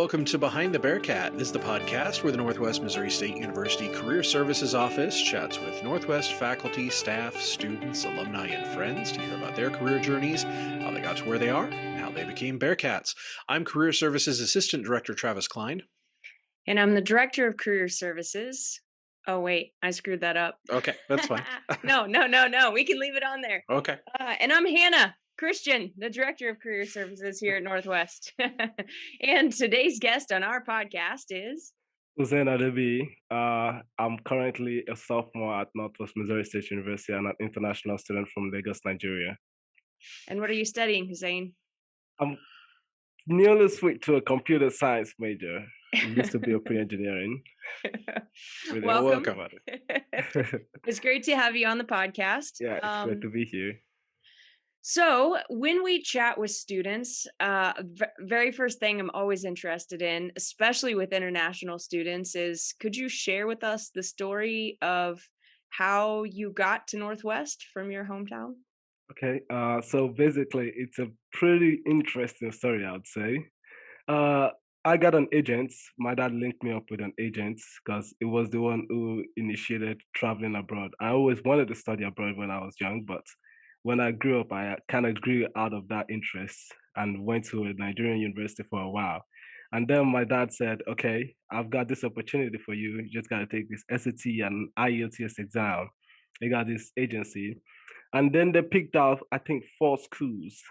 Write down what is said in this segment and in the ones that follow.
welcome to Behind the Bearcat. This is the podcast where the Northwest Missouri State University Career Services Office chats with Northwest faculty, staff, students, alumni, and friends to hear about their career journeys, how they got to where they are, and how they became Bearcats. I'm Career Services Assistant Director Travis Klein. And I'm the Director of Career Services. Oh, wait, I screwed that up. Okay, that's fine. No. We can leave it on there. Okay. And I'm Hannah Christian, the Director of Career Services here at Northwest. And today's guest on our podcast is Huzzein Adebiyi. I'm currently a sophomore at Northwest Missouri State University and an international student from Lagos, Nigeria. And what are you studying, Huzzein? I'm nearly switched to a computer science major. It used to be a preengineering. Really Welcome. at it. It's great to have you on the podcast. Yeah, it's great to be here. So when we chat with students, very first thing I'm always interested in, especially with international students, is could you share with us the story of how you got to Northwest from your hometown? Okay, so basically, it's a pretty interesting story, I would say. I got an agent. My dad linked me up with an agent because it was the one who initiated traveling abroad. I always wanted to study abroad when I was young, but when I grew up, I kind of grew out of that interest and went to a Nigerian university for a while. And then my dad said, okay, I've got this opportunity for you. You just got to take this SAT and IELTS exam. They got this agency. And then they picked out, I think, 4 schools,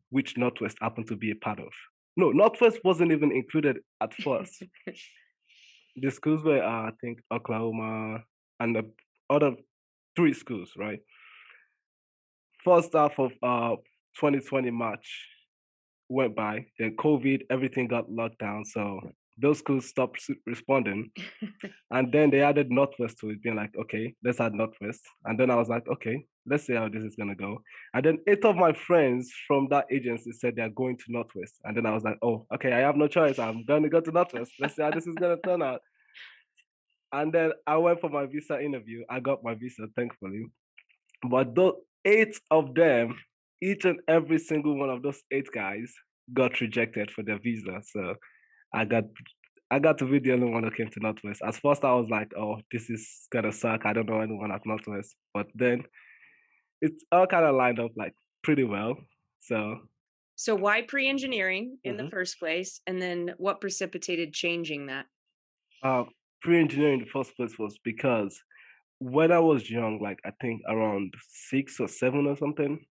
which Northwest happened to be a part of. No, Northwest wasn't even included at first. The schools were, I think, Oklahoma and the other 3 schools, right? First half of 2020 March went by, then COVID, everything got locked down. So those schools stopped responding. And then they added Northwest to it, being like, okay, let's add Northwest. And then I was like, okay, let's see how this is going to go. And then 8 of my friends from that agency said they're going to Northwest. And then I was like, oh, okay, I have no choice. I'm going to go to Northwest. Let's see how this is going to turn out. And then I went for my visa interview. I got my visa, thankfully. But those 8 of them, each and every single one of those 8 guys got rejected for their visa. So I got to be the only one who came to Northwest. At first, I was like, oh, this is gonna suck. I don't know anyone at Northwest. But then it's all kind of lined up like pretty well. So why pre-engineering in the first place? And then what precipitated changing that? Pre-engineering in the first place was because when I was young, like I think around 6 or 7 or something,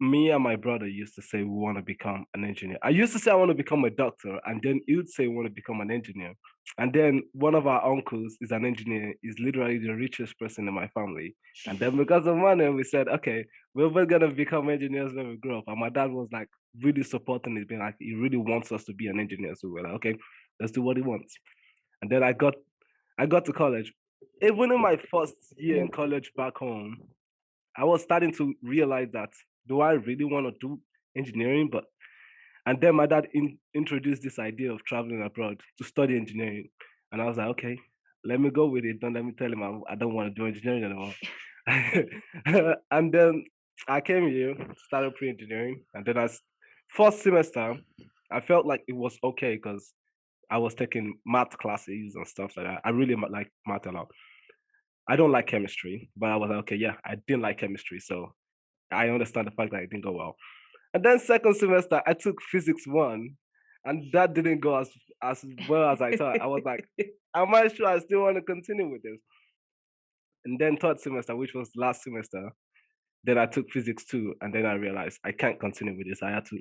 me and my brother used to say we want to become an engineer. I used to say I want to become a doctor, and then he would say we want to become an engineer. And then one of our uncles is an engineer, is literally the richest person in my family. And then because of money, we said, okay, we're both gonna become engineers when we grow up. And my dad was like really supporting it, being like, he really wants us to be an engineer. So we're like, okay, let's do what he wants. And then I got to college. Even in my first year in college back home, I was starting to realize that, do I really want to do engineering? And then my dad introduced this idea of traveling abroad to study engineering. And I was like, okay, let me go with it. Don't let me tell him I don't want to do engineering anymore. And then I came here, started pre-engineering. And then first semester, I felt like it was okay because I was taking math classes and stuff like that. I really like math a lot. I don't like chemistry, but I was like, okay, yeah, I didn't like chemistry. So I understand the fact that it didn't go well. And then second semester, I took physics 1, and that didn't go as well as I thought. I was like, am I sure I still want to continue with this? And then third semester, which was last semester, then I took physics 2, and then I realized I can't continue with this. I had to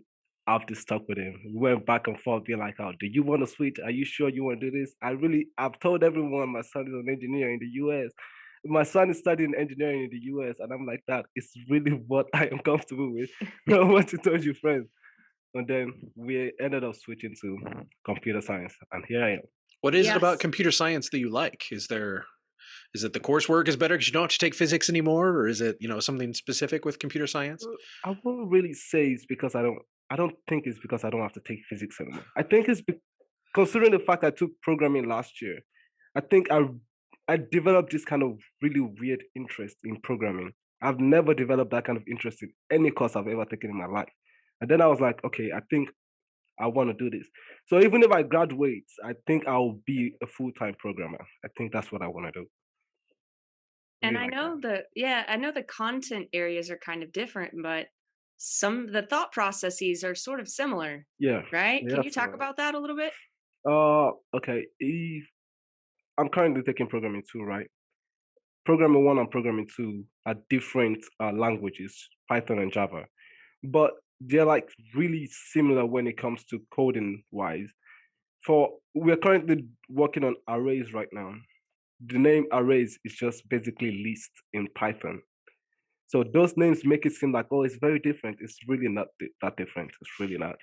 have to stop with him. We went back and forth, being like, oh, do you want to switch? Are you sure you want to do this? I've told everyone my son is an engineer in the US. My son is studying engineering in the US, and I'm like, that is really what I am comfortable with. I want to tell you, friends. And then we ended up switching to computer science, and here I am. What is it about computer science that you like? Is it the coursework is better because you don't have to take physics anymore, or is it something specific with computer science? I won't really say it's because I don't think it's because I don't have to take physics anymore. I think it's considering the fact I took programming last year. I think I developed this kind of really weird interest in programming. I've never developed that kind of interest in any course I've ever taken in my life. And then I was like, okay, I think I want to do this. So even if I graduate, I think I'll be a full-time programmer. I think that's what I want to do. And Really like that. I know the content areas are kind of different, but the thought processes are sort of similar, Yeah, right? Can yeah. you talk So, about that a little bit? okay. If I'm currently taking programming two, right? Programming one and programming two are different languages, Python and Java, but they're like really similar when it comes to coding wise. For we're currently working on arrays right now. The name arrays is just basically list in Python. So those names make it seem like, oh, it's very different. It's really not that different. It's really not.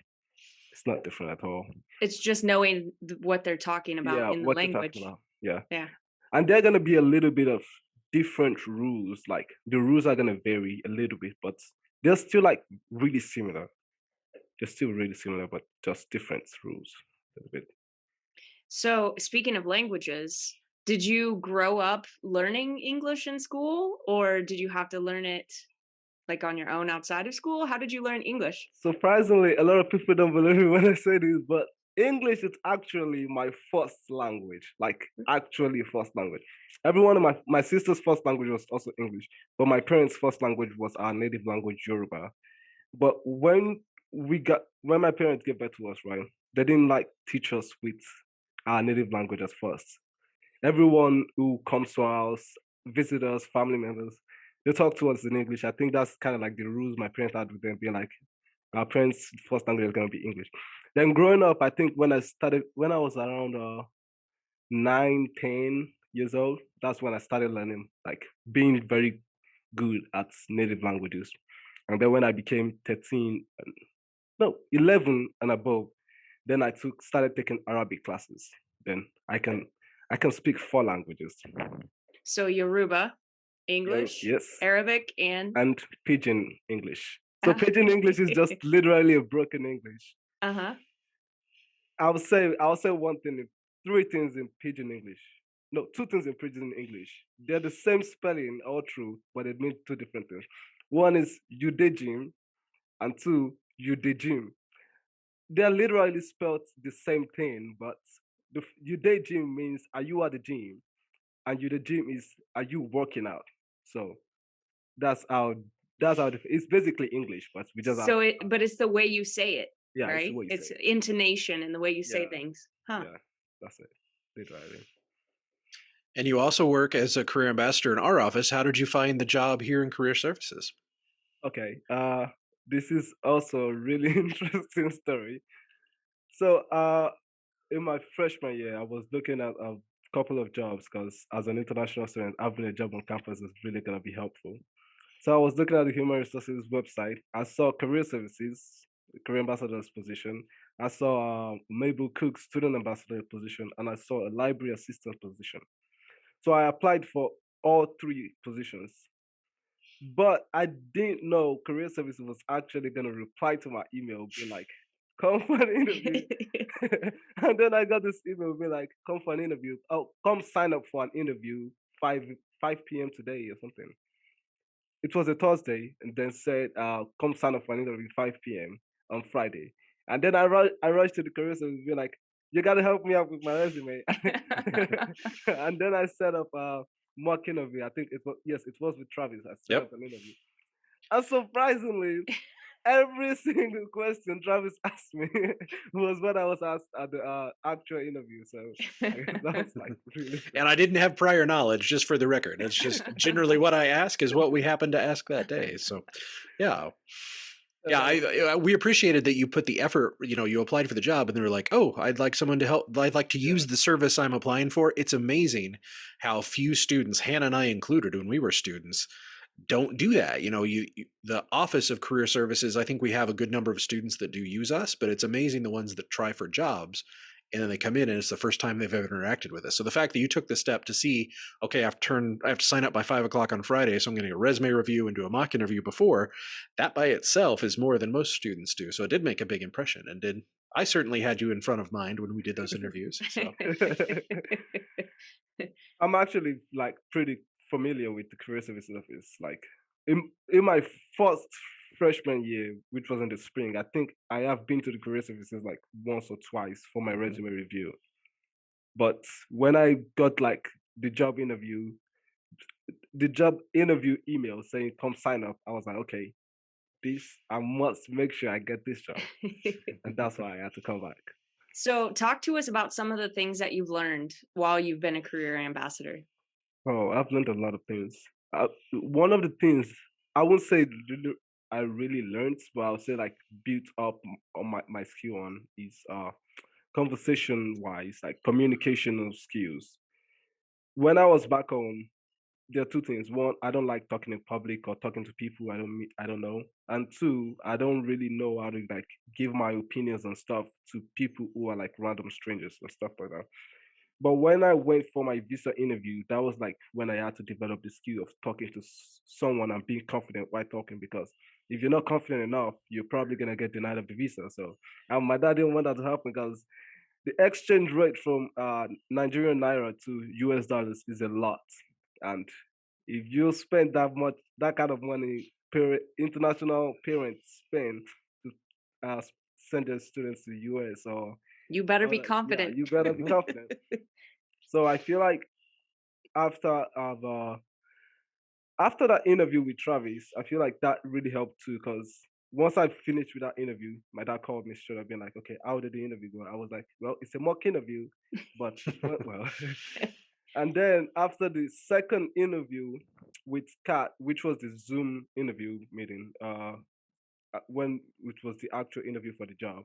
It's not different at all. It's just knowing what they're talking about Yeah, in the what you're talking language. about. Yeah. Yeah. And there are gonna be a little bit of different rules. Like the rules are gonna vary a little bit, but they're still like really similar. They're still really similar, but just different rules a little bit. So, speaking of languages, did you grow up learning English in school, or did you have to learn it like on your own outside of school? How did you learn English? Surprisingly, a lot of people don't believe me when I say this, but English is actually my first language, like actually first language. Everyone of my sister's first language was also English, but my parents' first language was our native language, Yoruba. But when my parents gave birth to us, right, they didn't like teach us with our native language at first. Everyone who comes to our house, visitors, family members, they talk to us in English. I think that's kind of like the rules my parents had with them, being like, our parents' first language is going to be English. Then growing up, I think when I was around 9, 10 years old, that's when I started learning, like being very good at native languages. And then when I became 13, no, 11 and above, then started taking Arabic classes. Then I can speak four languages. So, Yoruba, Yeah, English, yes, Arabic, and and Pigeon English. So Pigeon English is just literally a broken English. uh-huh. I'll say one thing, three things in Pigeon English. No, two things in Pigeon English. They're the same spelling all through, but it means two different things. One is you did gym, and two, you did gym. They're literally spelled the same thing, but you did gym means are you at the gym, and you the gym is are you working out. So that's how it's basically English, but we just have But it's the way you say it, yeah, it's right? what you It's say. intonation and the way you say Yeah, things. Huh. yeah, that's it. Literally. And you also work as a career ambassador in our office. How did you find the job here in career services? Okay. This is also a really interesting story. So, in my freshman year, I was looking at a couple of jobs because as an international student, having a job on campus is really gonna be helpful. So I was looking at the human resources website. I saw career services, career ambassador's position. I saw Mabel Cook student ambassador position, and I saw a library assistant position. So I applied for all three positions. But I didn't know career services was actually gonna reply to my email, be like, "Come for an interview." And then I got this email, be like, "Come for an interview. Oh, come sign up for an interview 5 p.m. today or something." It was a Thursday, and then said, "Come sign up for an interview 5 p.m. on Friday." And then I rushed to the career service, be like, "You gotta help me out with my resume." And then I set up a mock interview. I think it was with Travis. I set Yep. up an interview. And surprisingly, every single question Travis asked me was what I was asked at the actual interview. So I guess that was like really And cool. I didn't have prior knowledge, just for the record. It's just generally what I ask is what we happen to ask that day. So, yeah. Yeah, we appreciated that you put the effort. You applied for the job, and they were like, "Oh, I'd like someone to help. I'd like to use the service I'm applying for." It's amazing how few students, Hannah and I included, when we were students, don't do that. The Office of Career Services. I think we have a good number of students that do use us, but it's amazing the ones that try for jobs. And then they come in and it's the first time they've ever interacted with us. So the fact that you took the step to see, okay, I have to sign up by 5 o'clock on Friday. So I'm going to get a resume review and do a mock interview before, that by itself is more than most students do. So it did make a big impression I certainly had you in front of mind when we did those interviews. So I'm actually like pretty familiar with the career services office. Like in my first freshman year, which was in the spring, I think I have been to the career services like once or twice for my resume review. But when I got like the job interview email saying come sign up, I was like, okay, this I must make sure I get this job, and that's why I had to come back. So, talk to us about some of the things that you've learned while you've been a career ambassador. Oh, I've learned a lot of things. One of the things I wouldn't say I really learned, but I would say like built up on my skill on is conversation wise, like communicational skills. When I was back home, there are two things. One, I don't like talking in public or talking to people I don't know. And two, I don't really know how to like give my opinions and stuff to people who are like random strangers and stuff like that. But when I went for my visa interview, that was like when I had to develop the skill of talking to someone and being confident while talking. Because if you're not confident enough, you're probably gonna get denied of the visa. So, and my dad didn't want that to happen because the exchange rate from Nigerian naira to US dollars is a lot, and if you spend that kind of money, international parents spend to send their students to the US or You better be yeah, confident. you better be confident. So I feel like after I've after that interview with Travis, I feel like that really helped too. Because once I finished with that interview, my dad called me straight up, being like, "Okay, how did the interview go?" I was like, "Well, it's a mock interview, but it went well." And then after the second interview with Kat, which was the Zoom interview meeting, when which was the actual interview for the job,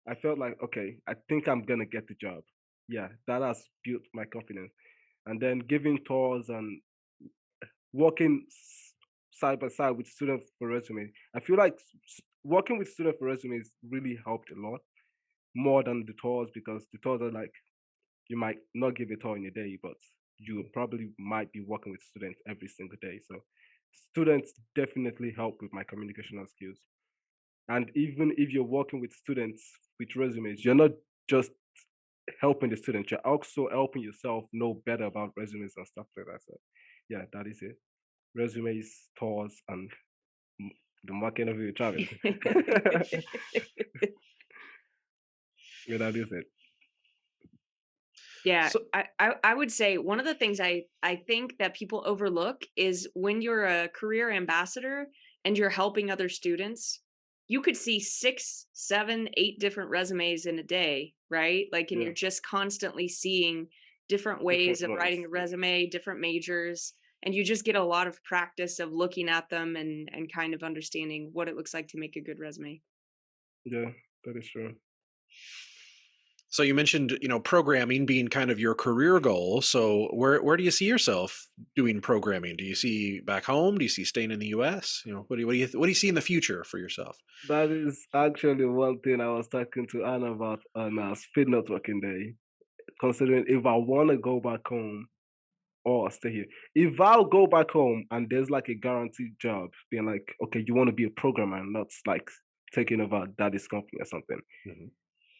I felt like, okay, I think I'm gonna get the job. Yeah, that has built my confidence. And then giving tours and working side by side with students for resume, I feel like working with students for resumes really helped a lot more than the tours because the tours are like you might not give a tour in a day, but you probably might be working with students every single day. So students definitely help with my communicational skills. And even if you're working with students with resumes, you're not just helping the students, you're also helping yourself know better about resumes and stuff like that. So yeah, that is it. Resumes, tours, and the market of your Travis. Yeah, that is it. Yeah, So, I would say one of the things I think that people overlook is when you're a career ambassador and you're helping other students, you could see 6, 7, 8 different resumes in a day, right? Like, and Yeah, you're just constantly seeing different different ways of ones. writing a resume, different majors, and you just get a lot of practice of looking at them and kind of understanding what it looks like to make a good resume. Yeah, that is true. so you mentioned, programming being kind of your career goal. So where do you see yourself doing programming? Do you see back home? Do you see staying in the US? What do you see in the future for yourself? That is actually one thing I was talking to Anna about on Speed Networking Day. Considering if I want to go back home or stay here, if I'll go back home and there's like a guaranteed job, being like, okay, you want to be a programmer, not like taking over daddy's company or something. Mhm.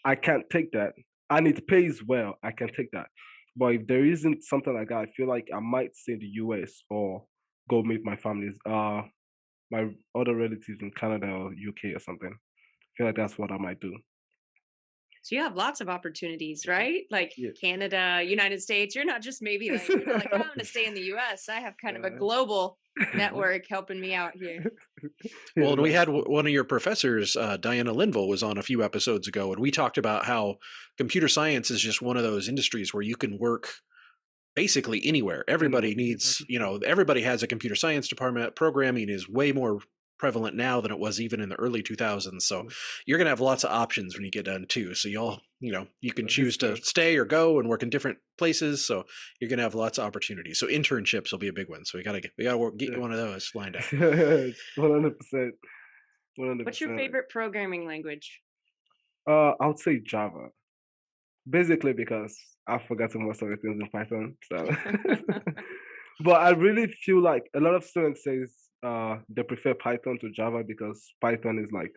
I can't take that, and it pays well. I can take that, but if there isn't something like that, I feel like I might stay in the US or go meet my families, my other relatives in Canada or UK or something. I feel like that's what I might do. So you have lots of opportunities, right? Like Yeah. Canada, United States. You're not just maybe like, "Oh, I'm gonna stay in the US." I have kind of a Uh, global network helping me out here. Well, and we that's had true. one of your professors, Diana Linville, was on a few episodes ago, and we talked about how computer science is just one of those industries where you can work basically anywhere. Anyway, Everybody yeah, needs, everybody has a computer science department. Programming is way more prevalent now than it was even in the early 2000s. So you're going to have lots of options when you get done too. So you can that is choose to true. stay or go and work in different places. So you're going to have lots of opportunities. So internships will be a big one. So we got to get Yeah. one of those lined up. 100%. What's your 100%. favorite programming language? I would say Java. Basically because I've forgotten most of the things in Python. So but I really feel like a lot of students says they prefer Python to Java because Python is like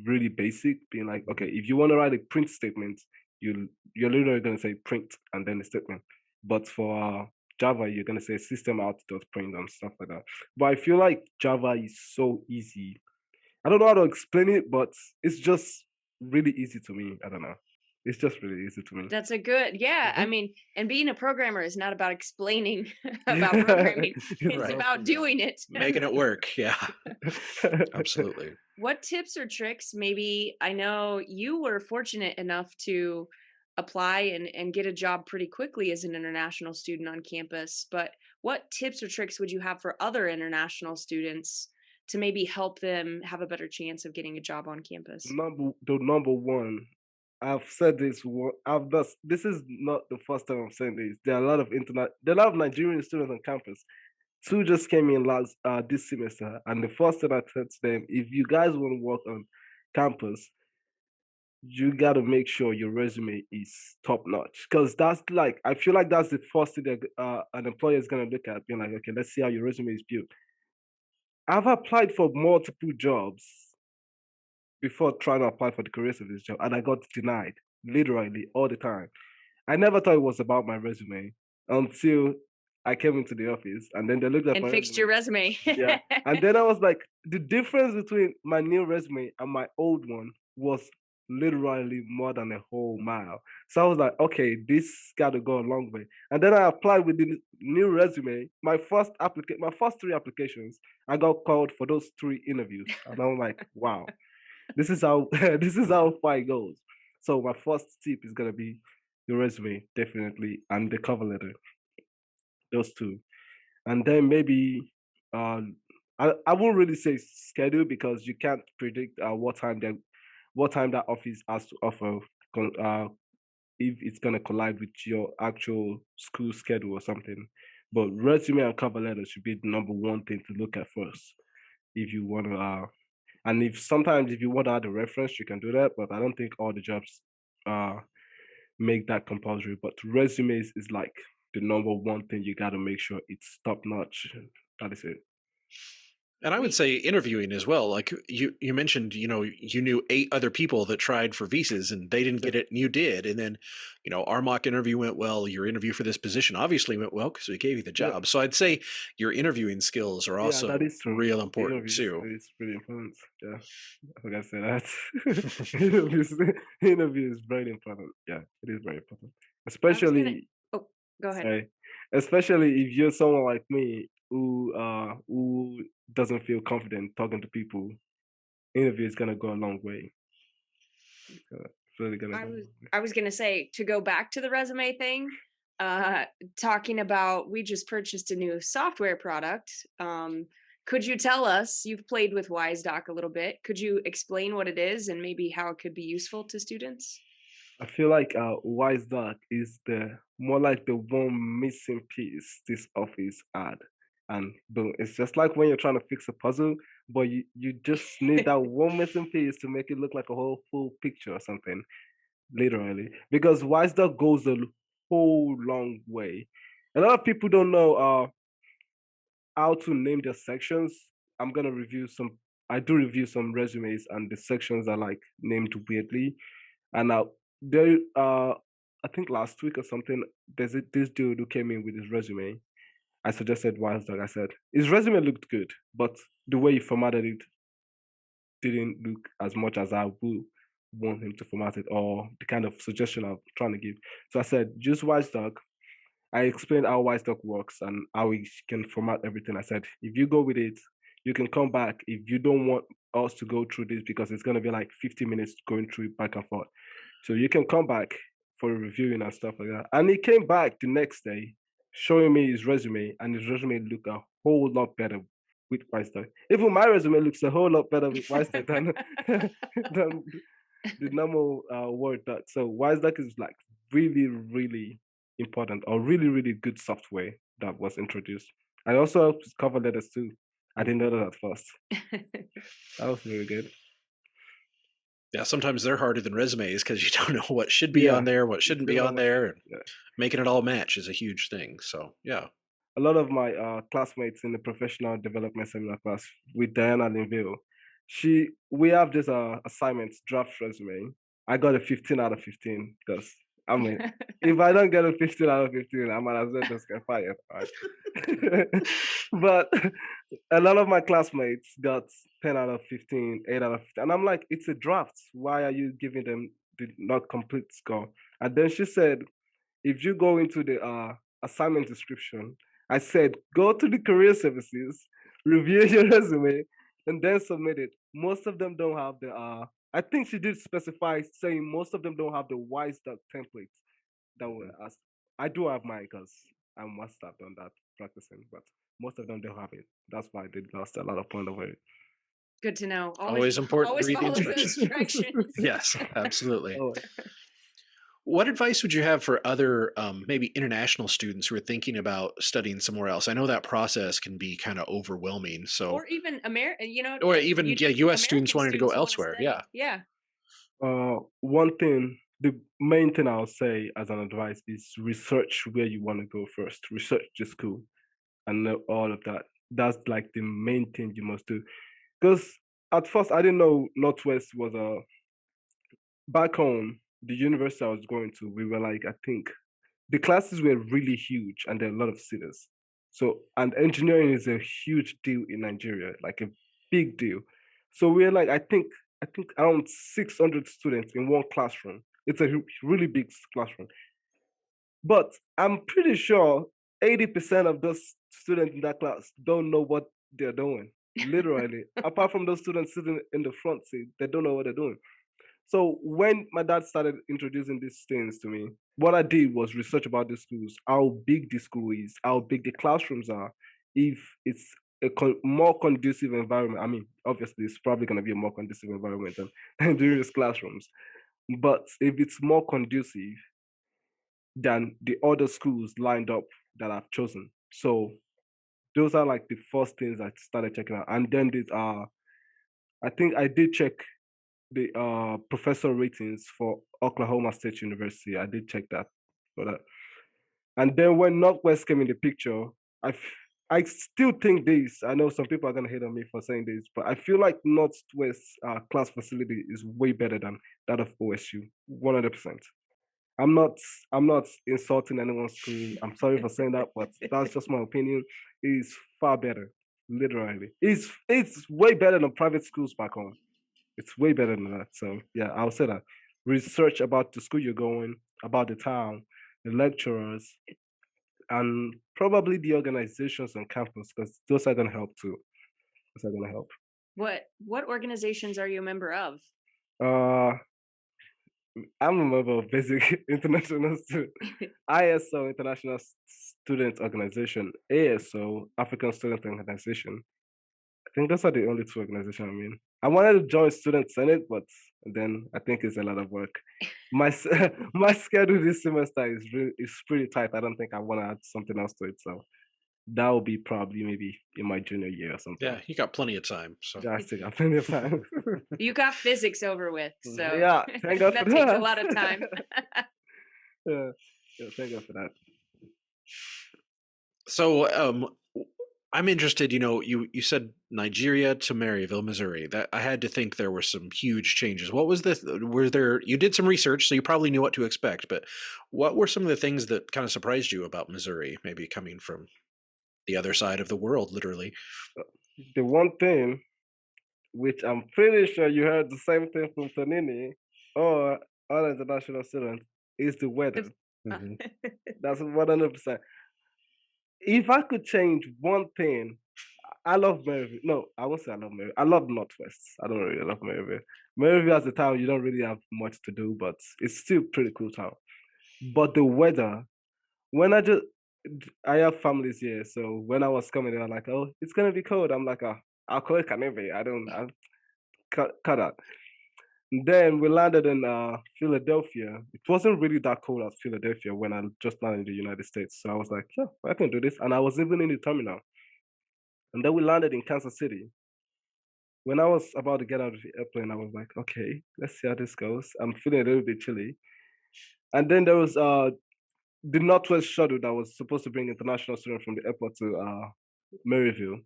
really basic, being like, okay, if you want to write a print statement, you're literally gonna say print and then the statement. But for Java, you're gonna say system out dot print and stuff like that. But I feel like Java is so easy I don't know how to explain it, but it's just really easy to me. I don't know. It's just really easy to me. That's a good, yeah. I Mhm. mean, and being a programmer is not about explaining about Yeah, programming. It's Right. about exactly. doing it. Making it work. Yeah, Yeah. absolutely. What tips or tricks, maybe I know you were fortunate enough to apply and get a job pretty quickly as an international student on campus, but what tips or tricks would you have for other international students to maybe help them have a better chance of getting a job on campus? Number one, I've said this. I've this is not the first time I'm saying this. There are a lot of there are a lot of Nigerian students on campus. Two just came in last this semester, and the first thing I said to them, if you guys want to work on campus, you got to make sure your resume is top notch, because that's like, I feel like that's the first thing that an employer is going to look at, being like, okay, let's see how your resume is built. I've applied for multiple jobs before trying to apply for the career service job, and I got denied literally all the time. I never thought it was about my resume until I came into the office, and then they looked at And my fixed your resume. resume. Yeah. And then I was like, the difference between my new resume and my old one was literally more than a whole mile. So I was like, okay, this got to go a long way. And then I applied with the new resume. My first three applications, I got called for those three interviews. And I'm like, wow, this is how this is how far it goes. So my first tip is gonna be your resume, definitely, and the cover letter. Those two. And then maybe I won't really say schedule, because you can't predict what time that office has to offer, uh, if it's gonna collide with your actual school schedule or something. But resume and cover letter should be the number one thing to look at first if you want to. And if you want to add a reference, you can do that. But I don't think all the jobs uh make that compulsory. But resumes is like the number one thing you got to make sure it's top notch. That is it. And I would We say interviewing as well. Like you mentioned, you knew 8 other people that tried for visas and they didn't Yeah, get it and you did. And then, our mock interview went well. Your interview for this position obviously went well because we gave you the yeah, job. So I'd say your interviewing skills are yeah, that also is true. real important Interviews too. is really important. Yeah, I forgot to say that. interviews, interview is very important. Yeah, it is very important. I was gonna Especially, oh, go ahead. sorry, especially if you're someone like me who doesn't feel confident talking to people. Interview is gonna go a long way. It's really gonna I go a was long way. I was gonna say, to go back to the resume thing, uh, talking about, we just purchased a new software product. Could you tell us, you've played with WiseDoc a little bit, could you explain what it is and maybe how it could be useful to students? I feel like WiseDoc is the more like the one missing piece this office had. And boom, it's just like when you're trying to fix a puzzle, but you just need that one missing piece to make it look like a whole full picture or something, literally. Because WiseDoc goes a whole long way. A lot of people don't know how to name their sections. I'm gonna review some. I do review some resumes, and the sections are like named weirdly. And there, I think last week or something, this dude who came in with his resume. I suggested WiseDog. I said his resume looked good, but the way he formatted it didn't look as much as I would want him to format it, or the kind of suggestion I'm trying to give. So I said, use WiseDog. I explained how WiseDoc works and how we can format everything. I said, if you go with it, you can come back if you don't want us to go through this, because it's going to be like 50 minutes going through it back and forth. So you can come back for reviewing and stuff like that. And he came back the next day showing me his resume, and his resume looked a whole lot better with WiseDoc. Even my resume looks a whole lot better with WiseDoc than, than the normal word doc. So WiseDoc is like really, really important, or really, really good software that was introduced. And also helps cover letters too. I didn't know that at first. That was really good. Yeah, sometimes they're harder than resumes because you don't know what should be on Yeah, there, what you shouldn't be don't know on much. there, and Yeah. making it all match is a huge thing. So yeah. A lot of my classmates in the professional development seminar class with Diana Linville, we have this assignments draft resume. I got a 15 out of 15 because I mean, if I don't get a 15 out of 15, I might as well just get fired. Right? But a lot of my classmates got 10 out of 15, 8 out of 15. And I'm like, it's a draft. Why are you giving them the not complete score? And then she said, if you go into the assignment description, I said, go to the career services, review your resume, and then submit it. Most of them don't have the, I think she did specify saying most of them don't have the WiseDoc template that were asked. I do have mine because I must have done that practicing, but most of them don't have it. That's why I did lost a lot of point over it. Good to know. Always important to Always read the follow the instructions. instructions. Yes, absolutely. Oh, What advice would you have for other maybe international students who are thinking about studying somewhere else? I know that process can be kind of overwhelming. So, Or even American, or even U.S. students American wanting to go students who wanna elsewhere. study. Yeah. Yeah. one thing, the main thing I'll say as an advice is research where you want to go first. Research the school and know all of that. That's like the main thing you must do. Because at first I didn't know Northwest was a back home. The university I was going to, we were like, I think the classes were really huge and there are a lot of students. So, and engineering is a huge deal in Nigeria, like a big deal. So we're like, I think around 600 students in one classroom. It's a really big classroom. But I'm pretty sure 80% of those students in that class don't know what they're doing. Literally, apart from those students sitting in the front seat, they don't know what they're doing. So when my dad started introducing these things to me, what I did was research about the schools, how big the school is, how big the classrooms are, if it's a more conducive environment. I mean, obviously, it's probably going to be a more conducive environment than during these classrooms. But if it's more conducive than the other schools lined up that I've chosen. So those are like the first things I started checking out. And then I think I did check the professor ratings for Oklahoma State University. I did check that for that. And then when Northwest came in the picture, I still think this. I know some people are gonna hate on me for saying this, but I feel like Northwest class facility is way better than that of OSU, 100%. I'm not I'm not insulting anyone's school. I'm sorry for saying that, but that's just my opinion. It's far better, literally. It's way better than private schools back home. It's way better than that. So yeah, I'll say that. Research about the school you're going, about the town, the lecturers, and probably the organizations on campus, because those are gonna help too. Those are gonna help. What organizations are you a member of? Uh I'm a member of Basic International Student, ISO International Student Organization, ASO African Student Organization. I think those are the only two organizations I'm in. I wanted to join Student Senate, but then I think it's a lot of work. My my schedule this semester is pretty tight. I don't think I want to add something else to it, so that will be probably maybe in my junior year or something. Yeah, you got plenty of time. So Yeah, I still got plenty of time. You got physics over with, so Yeah, thank God that for takes a that. lot of time. yeah, thank God for that. So I'm interested, you said Nigeria to Maryville, Missouri. That I had to think there were some huge changes. What was you did some research, so you probably knew what to expect, but what were some of the things that kind of surprised you about Missouri, maybe coming from the other side of the world, literally? The one thing, which I'm pretty sure you heard the same thing from Tonini or other international students, is the weather. Mm-hmm. That's 100%. If I could change one thing, I love Maryville. No, I won't say I love Maryville. I love Northwest. I don't really love Maryville. Maryville as a town, you don't really have much to do, but it's still pretty cool town. But the weather, when I have families here, so when I was coming, they were like, "Oh, it's gonna be cold." I'm like, I'll call it Caneve. I cut out. And then we landed in Philadelphia. It wasn't really that cold as Philadelphia when I just landed in the United States. So I was like, yeah, I can do this. And I was even in the terminal. And then we landed in Kansas City. When I was about to get out of the airplane, I was like, okay, let's see how this goes. I'm feeling a little bit chilly. And then there was the Northwest shuttle that was supposed to bring international students from the airport to Maryville.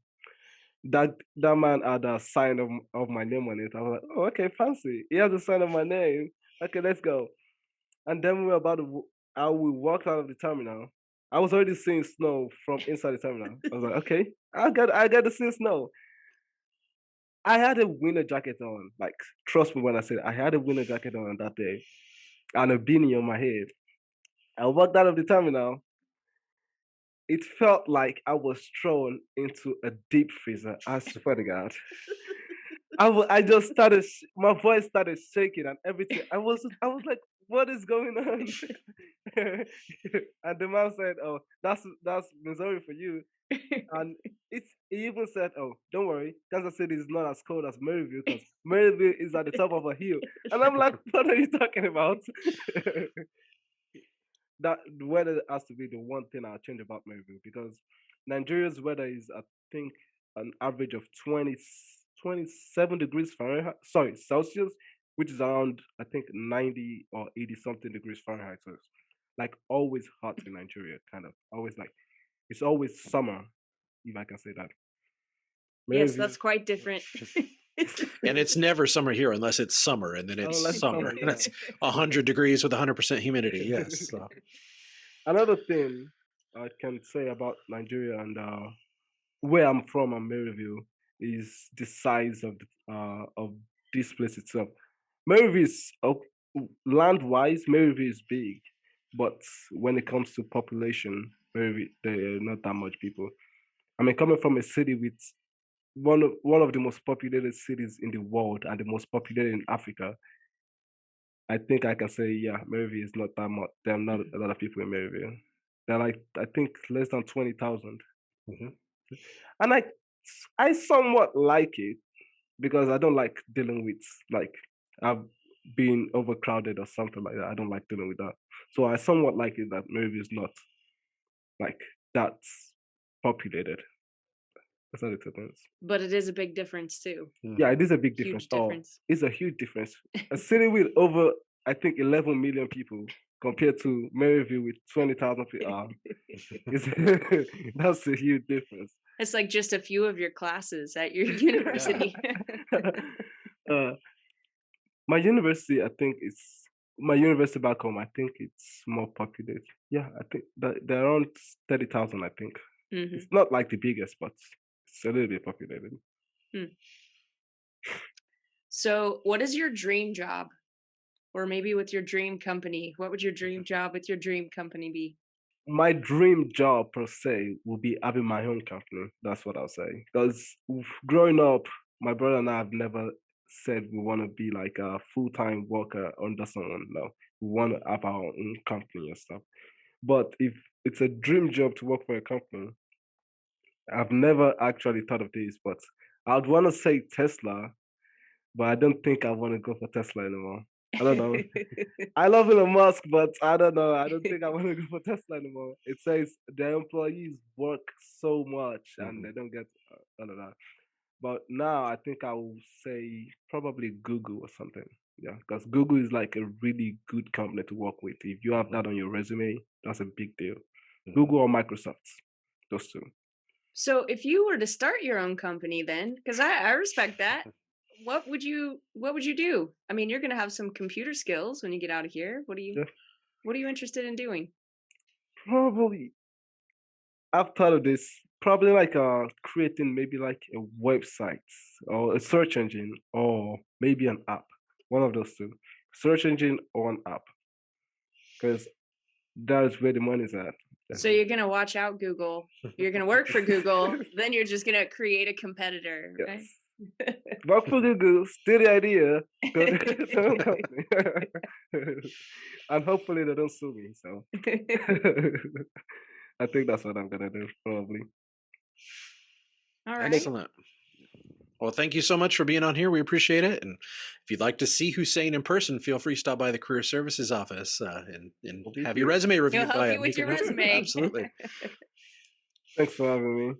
That man had a sign of my name on it. I was like, oh, okay, fancy. He has a sign of my name. Okay, let's go. And then we walked out of the terminal. I was already seeing snow from inside the terminal. I was like, okay, I got to see snow. I had a winter jacket on. Like, trust me when I said I had a winter jacket on that day and a beanie on my head. I walked out of the terminal. It felt like I was thrown into a deep freezer. I swear to God. I just started, my voice started shaking and everything. I was like, what is going on? And the man said, oh, that's Missouri for you. And he even said, oh, don't worry, Kansas City is not as cold as Maryville because Maryville is at the top of a hill. And I'm like, what are you talking about? That the weather has to be the one thing I'll change about Maryville because Nigeria's weather is, I think, an average of 27 degrees Fahrenheit, sorry, Celsius, which is around, I think, 90 or 80 something degrees Fahrenheit. So it's like always hot in Nigeria, kind of. Always like, it's always summer, if I can say that. Yes, that's quite different. And it's never summer here unless it's summer, and then it's summer. Yeah. That's 100 degrees with 100% humidity. Yes. So. Another thing I can say about Nigeria and where I'm from, Maryville, is the size of this place itself. Maryville is land-wise, Maryville is big, but when it comes to population, Maryville, there are not that much people. I mean, coming from a city with one of the most populated cities in the world and the most populated in Africa, I think I can say, yeah, Maryville is not that much. There are not a lot of people in Maryville. There are like, I think, less than 20,000. Mm-hmm. And I somewhat like it because I don't like dealing with, like, I've been overcrowded or something like that. I don't like dealing with that. So I somewhat like it that Maryville is not like that populated. That's not the difference. But it is a big difference too. Yeah, it is a big difference. It's a huge difference. A city with over, I think, 11 million people compared to Maryville with 20,000 people. That's a huge difference. It's like just a few of your classes at your university. My university, I think my university back home, I think it's more populated. Yeah, I think that they're around 30,000, I think. Mm-hmm. It's not like the biggest, but it's a little bit populated. So what is your dream job? Or maybe with your dream company? What would your dream job with your dream company be? My dream job per se would be having my own company. That's what I'll say. Because growing up, my brother and I have never said we want to be like a full-time worker under someone. No, we want to have our own company and stuff. But if it's a dream job to work for a company, I've never actually thought of this, but I'd want to say Tesla, but I don't think I want to go for Tesla anymore. I don't know. I love Elon Musk, but I don't know. I don't think I want to go for Tesla anymore. It says their employees work so much and they don't get all of that. But now I think I will say probably Google or something. Yeah, because Google is like a really good company to work with. If you have that on your resume, that's a big deal. Google or Microsoft, those two. So if you were to start your own company then, because I respect that, what would you do? I mean, you're going to have some computer skills when you get out of here. What are you interested in doing? Probably, I've thought of this. Probably like creating maybe like a website or a search engine or maybe an app. One of those two, search engine or an app, because that's where the money's at. So you're gonna watch out Google. You're gonna work for Google. Then you're just gonna create a competitor, right? Yes. Work for Google, steal the idea, go to their own company. And hopefully they don't sue me. So I think that's what I'm gonna do, probably. All right. Excellent. Well, thank you so much for being on here. We appreciate it. And if you'd like to see Huzzein in person, feel free to stop by the Career Services office and have your resume reviewed by him. He'll help you with your resume. Absolutely. Thanks for having me.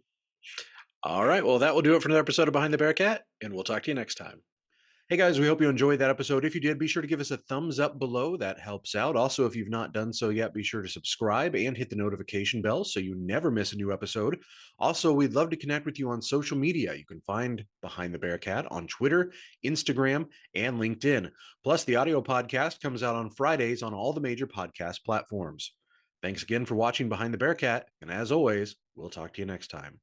All right. Well, that will do it for another episode of Behind the Bearcat, and we'll talk to you next time. Hey guys, we hope you enjoyed that episode. If you did, be sure to give us a thumbs up below. That helps out. Also, if you've not done so yet, be sure to subscribe and hit the notification bell so you never miss a new episode. Also, we'd love to connect with you on social media. You can find Behind the Bearcat on Twitter, Instagram, and LinkedIn. Plus, the audio podcast comes out on Fridays on all the major podcast platforms. Thanks again for watching Behind the Bearcat, and as always, we'll talk to you next time.